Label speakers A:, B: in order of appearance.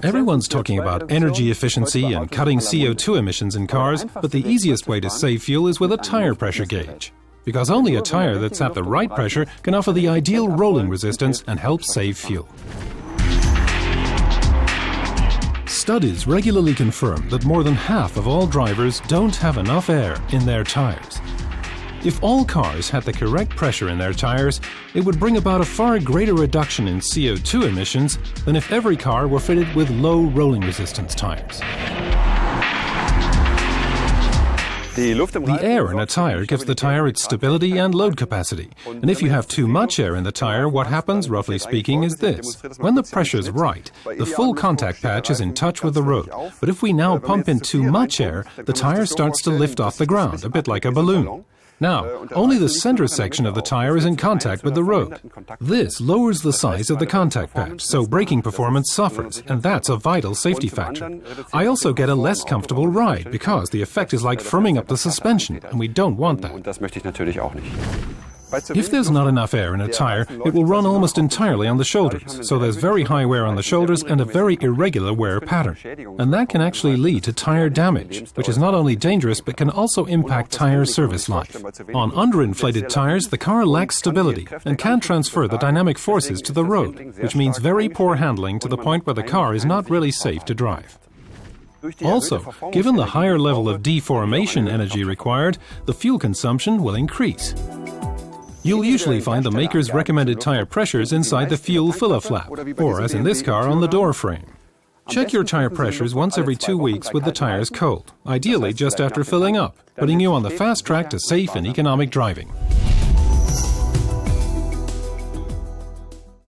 A: Everyone's talking about energy efficiency and cutting CO2 emissions in cars, but the easiest way to save fuel is with a tire pressure gauge. Because only a tire that's at the right pressure can offer the ideal rolling resistance and help save fuel. Studies regularly confirm that more than half of all drivers don't have enough air in their tires. If all cars had the correct pressure in their tires, it would bring about a far greater reduction in CO2 emissions than if every car were fitted with low rolling resistance tires. The air in a tire gives the tire its stability and load capacity. And if you have too much air in the tire, what happens, roughly speaking, is this. When the pressure is right, the full contact patch is in touch with the road. But if we now pump in too much air, the tire starts to lift off the ground, a bit like a balloon. Now, only the center section of the tire is in contact with the road. This lowers the size of the contact patch, so braking performance suffers, and that's a vital safety factor. I also get a less comfortable ride, because the effect is like firming up the suspension, and we don't want that. If there's not enough air in a tire, it will run almost entirely on the shoulders, so there's very high wear on the shoulders and a very irregular wear pattern. And that can actually lead to tire damage, which is not only dangerous but can also impact tire service life. On underinflated tires, the car lacks stability and can't transfer the dynamic forces to the road, which means very poor handling to the point where the car is not really safe to drive. Also, given the higher level of deformation energy required, the fuel consumption will increase. You'll usually find the maker's recommended tire pressures inside the fuel filler flap, or as in this car, on the door frame. Check your tire pressures once every 2 weeks with the tires cold, ideally just after filling up, putting you on the fast track to safe and economic driving.